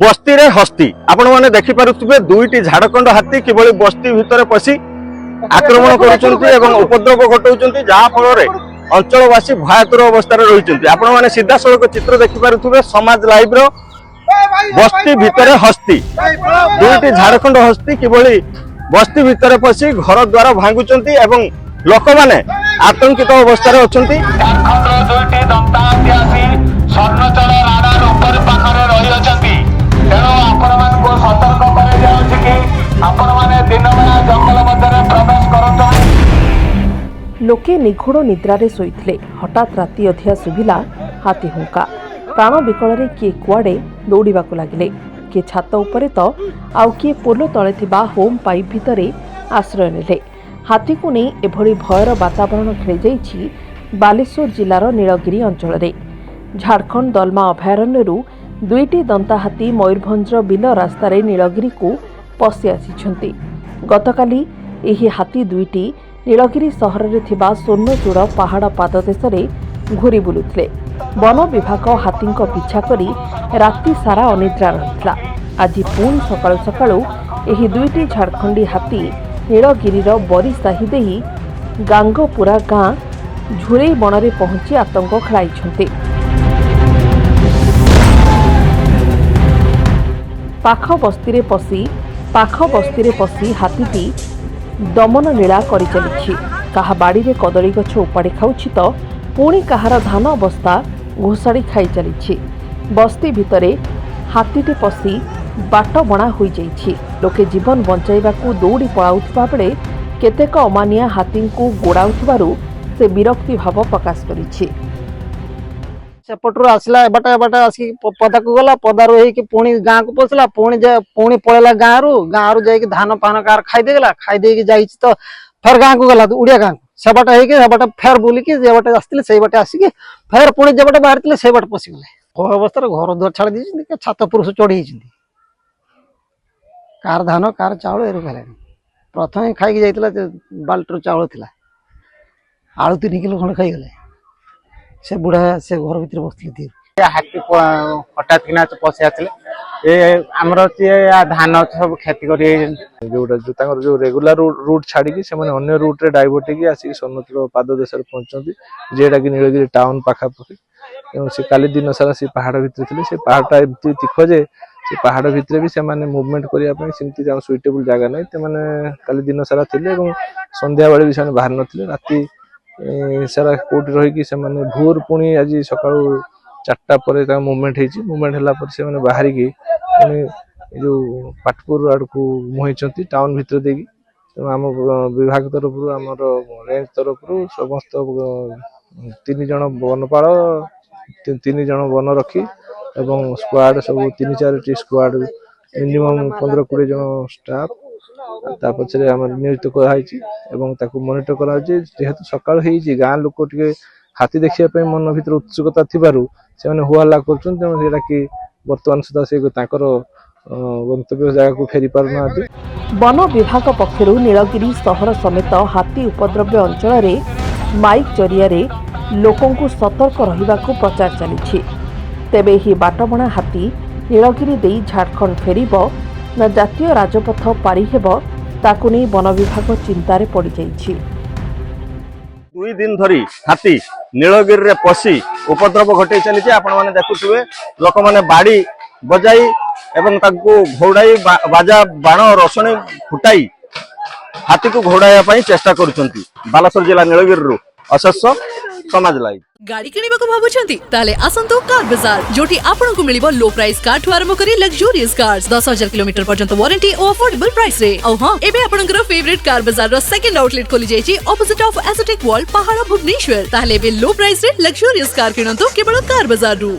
बस्ती रे हस्ती आपण माने देखि पारुथिबे दुईटी झाड़खंड हाथी किबळी बस्ती भितर पसी आक्रमण करूचंती एवं उपद्रव घटाउचंती जहा फल रे अंचलवासी भयातुर अवस्था रे रहिचंती। आपण माने सीधा सड़क चित्र देखि पारुथिबे समाज लाइव रो बस्ती भितर हस्ती दुईटी झाड़खंड हस्ती किबळी बस्ती भितर पसी घर द्वार भांगुचंती एवं लोक माने आतंकित अवस्था रे अछंती। दुईटी दंता आसी स्वर्णचल राडार ऊपर पाखरे रहि अछंती। तेणु आपण मानको सतर्क करे जाउछि कि आपण माने दिन बेला जंगल मध्य प्रवेश करंतु। लोके निघोड़ निद्रारे शोइथिले हठात राति अधिया सुभिला हाथी हुंका। प्राण विकल किए कुआड़े दौड़ाक लगिले, किए छात उपरे तो आउ किए पोलो तले थिबा होम पाइप भितरे आश्रय नेले। हाथी को नहीं एभली भयर वातावरण खेली जाइछि बालेश्वर जिलार नीलगिरी अंचल रे। झारखंड दलमा अभयारण्यरू दुईटी दंता हाथी मयूरभंज बिल रास्तार नीलगिरी को पशि आसिछंती। गतकाली एही हाथी दुईटी नीलगिरी सहर रे थिबा सोनचूड़ पहाड़ पाददेश रे घूरी बुलुथिले। वन विभाग हाथी पिछा करी राति सारा अनिद्रा रहितला। आज पुणी सकाळु सकाळु एही दुईटी झारखंडी हाथी नीलगिरीर बरीसाही देही गांगपुरा गाँ झुरेई बणरे पहुंची आतंक खेलाइछंती। पाख बस्ती पशि हाथीटी दमन लीला करि चलिछि। काहा बाड़ी रे कदली गछ उपाड़ी खाउछि तो पुणी काहार धान बस्ता घोषाड़ी खाई चलिछि। बस्ती भितरे हाथीटी पशि बाट बणा होई जाइछि। लोके जीवन बंचाइबाकू दौड़ी पळाउथिबा बेले केतेक अमानिया हाथी को गोड़ाउथिबारु से विरक्ति भाव प्रकाश करिछि। सेपटू आसला एबाटा एबाटा आसी पदा को गला पदारू होइके पुणी गाँ को पसला पुणी पळेला गाँरू जाइके धान पान कार खाई देगला खाई देके जाइछि तो फेर गाँ को गला उड़िया गाँ सेबाटा होइके सेबाटा फेर बुलिके जेबाटा आस्तिले सेई बाटे आसीके फेर पुणी जेबाटा बाहरतिले सेई बाटे पसि गले। को अवस्था घर द्वार छाड़ी दिछिन के छात पुरुष चढ़ी हिछिन कार धान कार चावल एरु गलानी। प्रथम खाई जाइतला बाल्टर चावल थिला आलू 3 किलो खंड खाई गले। से बुढ़ा से घर भीतर बसले हाथी हठात किना पशि आसले आमर धान सब खेती कर जो रेगुलर रूट छाड़ी से अन्य रूट रे डाइवर्ट की आसिक सोनचूड़ पाददेश पहुंचती जेटा कि नीलगिरी टाउन पाखापाखि। से काली दिन सारा से पहाड़ भितर थे से पहाड़टा एमती तीख जे से पहाड़ भितर भी से मुवमेंट करने सुइटेबल जगह ना काली दिन सारा थे संध्या बेले भी से बाहर नथिले राति सारा कोर्ट रही भोर पुणी आज सका 4टा पर मुवमेंट मुवमेंट है बाहर की जो पाटपुर आड़ को मुहैंती टाउन भितर देगी। आम विभाग तरफ आम रेंज तरफ समस्त 3 जन वनपाल 3 जन वन रखी एवं स्क्वाड सब 3-4 स्क्वाड मिनिमम 15-20 जन स्टाफ ता पछरे हमर नियुक्त कराइछि एवं ताको मॉनिटर कराइछि। जेहेतु सकाळ हेइछि गाँ लोक टिके हाथी देखिया पे मन भीतर उत्सुकता थिबारु से माने हुआला करछन तेणु जेटा कि वर्तमान सुधा से ताकर गंतव्य जगह को फेरी पार नाथि। वन विभाग पक्षरु नीलगिरी सहर समेत हाथी उपद्रव्य अंचल रे माइक जरिया रे लोकों को सतर्क रहिबाकू प्रचार चलिछि। तेबे ही बाटबणा हाथी नीलगिरी देई झारखंड फेरिबो ना जातीय राजपथ पारी हेबो ताकू नहीं वन विभाग चिंतार पड़ जाइछि। 2 दिन धरी हाथी नीलगिरी रे पसी उपद्रव घटे चली। आपण माने देखुथिबे लोक माने बाड़ी बजाई एवं ताकू घोड़ाई बाजा बाण रसणी फुटाई हाथी को घोड़ाया पई चेष्टा करूछंती। बालेश्वर जिला नीलगिरी रु अशस्य समाज लाइव। गाड़ी किनिबाको भाबुछंती ताले आसंतो कार बाजार जोटी आपनको मिलिबो लो प्राइस कार ठु आरंभ करी लग्जरियस कार्स 10,000 किलोमीटर पर्यंत वारंटी और अफोर्डेबल प्राइस रे। औ हां एबे आपनकर फेवरेट कार बाजार रो सेकंड आउटलेट खोली जायछि ऑपोजिट ऑफ एस्थेटिक वर्ल्ड पहाड़ भुवनेश्वर। ताले एबे लो प्राइस रे लग्जरियस कार किनंतो केवल कार बाजार रु।